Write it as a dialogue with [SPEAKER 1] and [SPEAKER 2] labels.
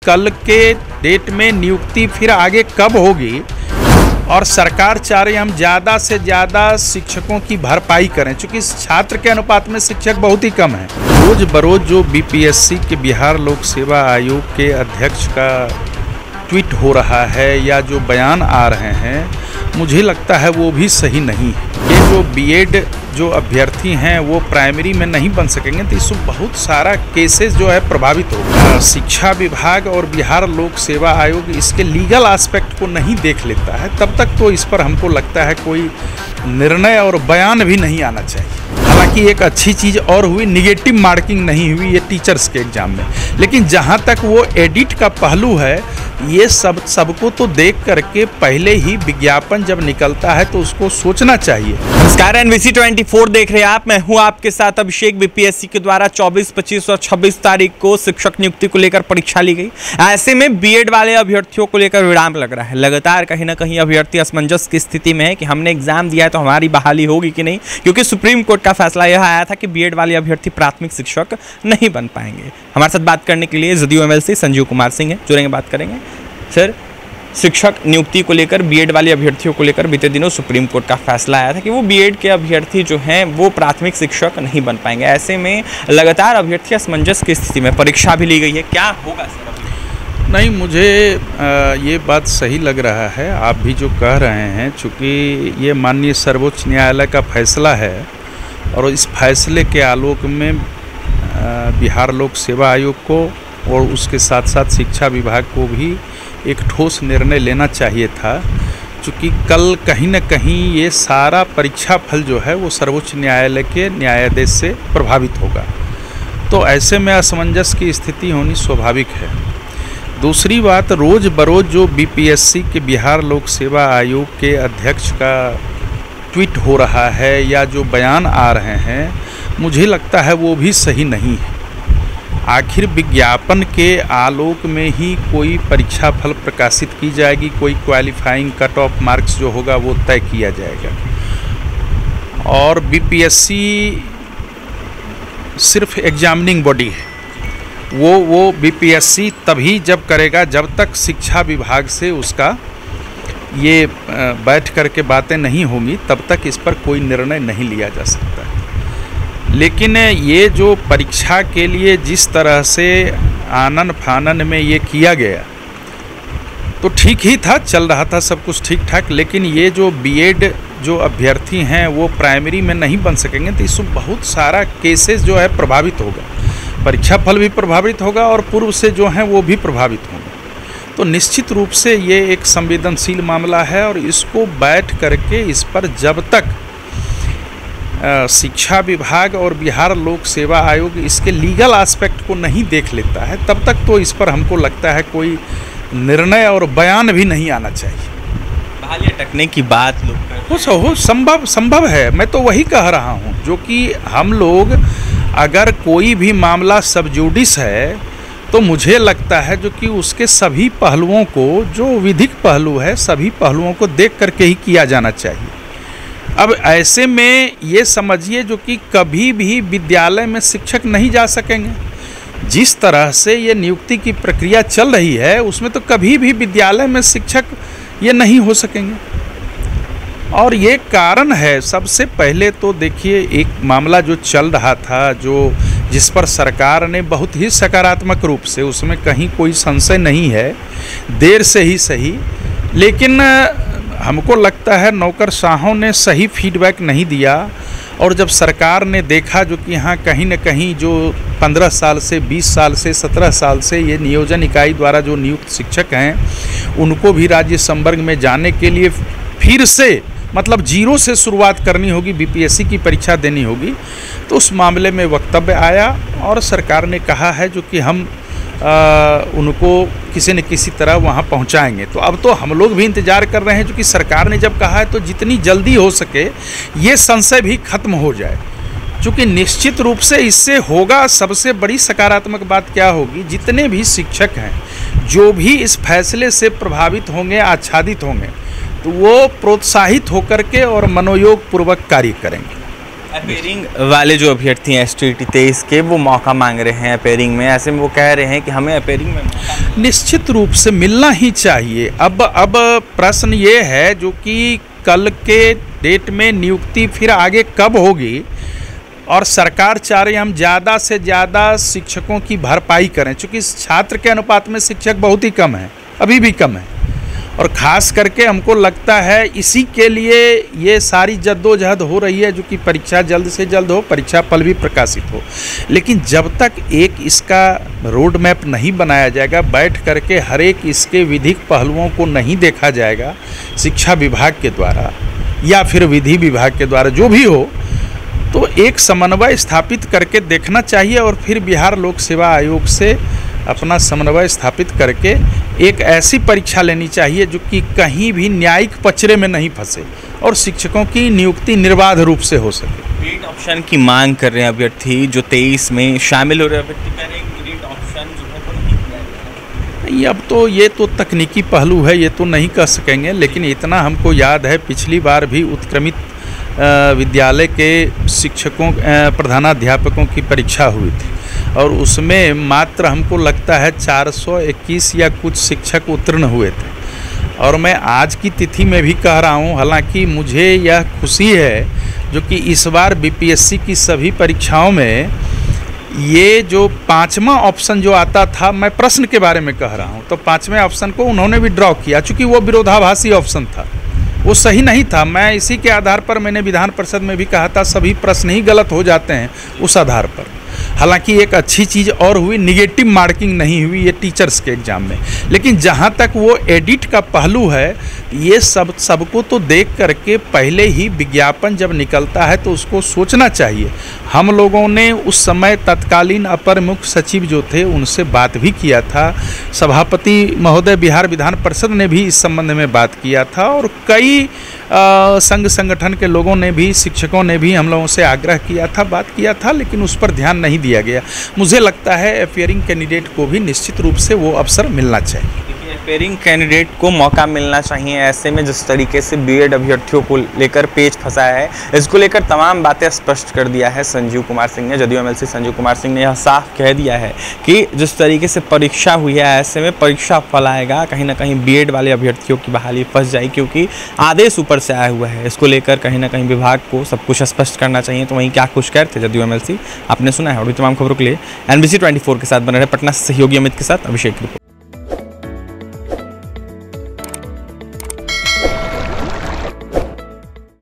[SPEAKER 1] कल के डेट में नियुक्ति फिर आगे कब होगी और सरकार चाह रही है हम ज़्यादा से ज़्यादा शिक्षकों की भरपाई करें, चूँकि छात्र के अनुपात में शिक्षक बहुत ही कम है। रोज बरोज जो बीपीएससी के बिहार लोक सेवा आयोग के अध्यक्ष का ट्वीट हो रहा है या जो बयान आ रहे हैं, मुझे लगता है वो भी सही नहीं है। ये जो बीएड जो अभ्यर्थी हैं वो प्राइमरी में नहीं बन सकेंगे तो इसमें बहुत सारा केसेस जो है प्रभावित होगा। शिक्षा विभाग और बिहार लोक सेवा आयोग इसके लीगल एस्पेक्ट को नहीं देख लेता है, तब तक तो इस पर हमको लगता है कोई निर्णय और बयान भी नहीं आना चाहिए। हालांकि एक अच्छी चीज़ और हुई, निगेटिव मार्किंग नहीं हुई ये टीचर्स के एग्जाम में, लेकिन जहां तक वो एडिट का पहलू है, ये सबको तो देख करके पहले ही विज्ञापन जब निकलता है तो उसको सोचना चाहिए।
[SPEAKER 2] नमस्कार, NVC 24 देख रहे हैं आप। मैं हूं आपके साथ अभिषेक। बीपीएससी के द्वारा 24, 25 और 26 तारीख को शिक्षक नियुक्ति को लेकर परीक्षा ली गई। ऐसे में बीएड वाले अभ्यर्थियों को लेकर विराम लग रहा है। लगातार कहीं ना कहीं अभ्यर्थी असमंजस की स्थिति में है कि हमने एग्जाम दिया है तो हमारी बहाली होगी कि नहीं, क्योंकि सुप्रीम कोर्ट का फैसला यह आया था कि बीएड वाले अभ्यर्थी प्राथमिक शिक्षक नहीं बन पाएंगे। हमारे साथ बात करने के लिए जदयू MLC संजीव कुमार सिंह है, जुड़ेंगे, बात करेंगे। सर, शिक्षक नियुक्ति को लेकर बीएड वाले अभ्यर्थियों को लेकर बीते दिनों सुप्रीम कोर्ट का फैसला आया था कि वो बीएड के अभ्यर्थी जो हैं वो प्राथमिक शिक्षक नहीं बन पाएंगे। ऐसे में लगातार अभ्यर्थी असमंजस की स्थिति में परीक्षा भी ली गई है, क्या होगा सर?
[SPEAKER 1] नहीं, मुझे ये बात सही लग रहा है आप भी जो कह रहे हैं, चूँकि ये माननीय सर्वोच्च न्यायालय का फैसला है और इस फैसले के आलोक में बिहार लोक सेवा आयोग को और उसके साथ साथ शिक्षा विभाग को भी एक ठोस निर्णय लेना चाहिए था, क्योंकि कल कहीं न कहीं ये सारा परीक्षा फल जो है वो सर्वोच्च न्यायालय के न्यायाधीश से प्रभावित होगा। तो ऐसे में असमंजस की स्थिति होनी स्वाभाविक है। दूसरी बात, रोज बरोज जो बीपीएससी के बिहार लोक सेवा आयोग के अध्यक्ष का ट्वीट हो रहा है या जो बयान आ रहे हैं, मुझे लगता है वो भी सही नहीं है। आखिर विज्ञापन के आलोक में ही कोई परीक्षा फल प्रकाशित की जाएगी, कोई क्वालिफाइंग कट ऑफ मार्क्स जो होगा वो तय किया जाएगा। और बीपीएससी सिर्फ एग्जामिनिंग बॉडी है, वो बीपीएससी तभी जब करेगा जब तक शिक्षा विभाग से उसका ये बैठ करके बातें नहीं होंगी, तब तक इस पर कोई निर्णय नहीं लिया जा सकता। लेकिन ये जो परीक्षा के लिए जिस तरह से आनन फानन में ये किया गया तो ठीक ही था, चल रहा था सब कुछ ठीक ठाक, लेकिन ये जो बीएड जो अभ्यर्थी हैं वो प्राइमरी में नहीं बन सकेंगे तो इसमें बहुत सारा केसेस जो है प्रभावित होगा। परीक्षा फल भी प्रभावित होगा और पूर्व से जो हैं वो भी प्रभावित होंगे। तो निश्चित रूप से ये एक संवेदनशील मामला है और इसको बैठ करके इस पर जब तक शिक्षा विभाग और बिहार लोक सेवा आयोग इसके लीगल एस्पेक्ट को नहीं देख लेता है, तब तक तो इस पर हमको लगता है कोई निर्णय और बयान भी नहीं आना चाहिए।
[SPEAKER 2] बहाली अटकने की बात लोग
[SPEAKER 1] हो संभव है, मैं तो वही कह रहा हूँ, जो कि हम लोग अगर कोई भी मामला सब जुडिस है तो मुझे लगता है जो कि उसके सभी पहलुओं को, जो विधिक पहलू है, सभी पहलुओं को देख करके ही किया जाना चाहिए। अब ऐसे में ये समझिए जो कि कभी भी विद्यालय में शिक्षक नहीं जा सकेंगे। जिस तरह से ये नियुक्ति की प्रक्रिया चल रही है उसमें तो कभी भी विद्यालय में शिक्षक ये नहीं हो सकेंगे। और ये कारण है, सबसे पहले तो देखिए एक मामला जो चल रहा था, जिस पर सरकार ने बहुत ही सकारात्मक रूप से, उसमें कहीं कोई संशय नहीं है, देर से ही सही, लेकिन हमको लगता है नौकरशाहों ने सही फीडबैक नहीं दिया। और जब सरकार ने देखा जो कि यहाँ कहीं न कहीं जो 15 साल से 20 साल से 17 साल से ये नियोजन इकाई द्वारा जो नियुक्त शिक्षक हैं उनको भी राज्य संवर्ग में जाने के लिए फिर से मतलब जीरो से शुरुआत करनी होगी, बीपीएससी की परीक्षा देनी होगी, तो उस मामले में वक्तव्य आया और सरकार ने कहा है जो कि हम उनको किसी न किसी तरह वहाँ पहुँचाएंगे। तो अब तो हम लोग भी इंतज़ार कर रहे हैं, जो कि सरकार ने जब कहा है तो जितनी जल्दी हो सके ये संशय भी खत्म हो जाए, क्योंकि निश्चित रूप से इससे होगा। सबसे बड़ी सकारात्मक बात क्या होगी, जितने भी शिक्षक हैं जो भी इस फैसले से प्रभावित होंगे, आच्छादित होंगे, तो वो प्रोत्साहित होकर के और मनोयोग पूर्वक कार्य करेंगे।
[SPEAKER 2] अपेयरिंग वाले जो अभ्यर्थी हैं STT 23 के, वो मौका मांग रहे हैं अपेयरिंग में। ऐसे में वो कह रहे हैं कि हमें अपेयरिंग में
[SPEAKER 1] निश्चित रूप से मिलना ही चाहिए। अब प्रश्न ये है जो कि कल के डेट में नियुक्ति फिर आगे कब होगी, और सरकार चाह रही है हम ज़्यादा से ज़्यादा शिक्षकों की भरपाई करें, चूँकि छात्र के अनुपात में शिक्षक बहुत ही कम है, अभी भी कम है। और ख़ास करके हमको लगता है इसी के लिए ये सारी जद्दोजहद हो रही है, जो कि परीक्षा जल्द से जल्द हो, परीक्षा फल भी प्रकाशित हो। लेकिन जब तक एक इसका रोड मैप नहीं बनाया जाएगा, बैठ करके हर एक इसके विधिक पहलुओं को नहीं देखा जाएगा शिक्षा विभाग के द्वारा या फिर विधि विभाग के द्वारा, जो भी हो, तो एक समन्वय स्थापित करके देखना चाहिए। और फिर बिहार लोक सेवा आयोग से अपना समन्वय स्थापित करके एक ऐसी परीक्षा लेनी चाहिए जो कि कहीं भी न्यायिक पचड़े में नहीं फंसे और शिक्षकों की नियुक्ति निर्बाध रूप से हो सके।
[SPEAKER 2] ग्रेड ऑप्शन की मांग कर रहे हैं अभ्यर्थी, जो 23 में शामिल हो रहे हैं अभ्यर्थी कह रहे हैं ग्रेड ऑप्शन जो है वो नहीं किया गया।
[SPEAKER 1] नहीं, अब तो ये तो तकनीकी पहलू है, ये तो नहीं कह सकेंगे। लेकिन इतना हमको याद है पिछली बार भी उत्क्रमित विद्यालय के शिक्षकों प्रधानाध्यापकों की परीक्षा हुई थी और उसमें मात्र हमको लगता है 421 या कुछ शिक्षक उत्तीर्ण हुए थे। और मैं आज की तिथि में भी कह रहा हूँ, हालांकि मुझे यह खुशी है जो कि इस बार BPSC की सभी परीक्षाओं में ये जो 5वां ऑप्शन जो आता था, मैं प्रश्न के बारे में कह रहा हूँ, तो 5वें ऑप्शन को उन्होंने भी ड्रॉ किया, चूँकि वो विरोधाभासी ऑप्शन था, वो सही नहीं था। मैं इसी के आधार पर मैंने विधान परिषद में भी कहा था सभी प्रश्न ही गलत हो जाते हैं उस आधार पर। हालांकि एक अच्छी चीज़ और हुई, निगेटिव मार्किंग नहीं हुई ये टीचर्स के एग्ज़ाम में। लेकिन जहां तक वो एडिट का पहलू है, ये सबको तो देख करके पहले ही विज्ञापन जब निकलता है तो उसको सोचना चाहिए। हम लोगों ने उस समय तत्कालीन अपर मुख्य सचिव जो थे उनसे बात भी किया था, सभापति महोदय बिहार विधान परिषद ने भी इस संबंध में बात किया था, और कई संघ संगठन के लोगों ने भी, शिक्षकों ने भी हम लोगों से आग्रह किया था, बात किया था, लेकिन उस पर ध्यान नहीं दिया गया। मुझे लगता है अपेयरिंग कैंडिडेट को भी निश्चित रूप से वो अवसर मिलना चाहिए।
[SPEAKER 2] अपेयरिंग कैंडिडेट को मौका मिलना चाहिए। ऐसे में जिस तरीके से B.Ed अभ्यर्थियों को लेकर पेच फंसाया है, इसको लेकर तमाम बातें स्पष्ट कर दिया है संजीव कुमार सिंह ने। जदयू MLC संजीव कुमार सिंह ने यह साफ कह दिया है कि जिस तरीके से परीक्षा हुई है, ऐसे में परीक्षा फल आएगा, कहीं ना कहीं B.Ed वाले अभ्यर्थियों की बहाली फंस जाएगी, क्योंकि आदेश ऊपर से आया हुआ है। इसको लेकर कहीं ना कहीं विभाग को सब कुछ स्पष्ट करना चाहिए। तो वहीं क्या कुछ कहते जदयू MLC आपने सुना है। और भी तमाम खबरों के लिए NBC 24 के साथ बने रहे। पटना से सहयोगी अमित के साथ अभिषेक।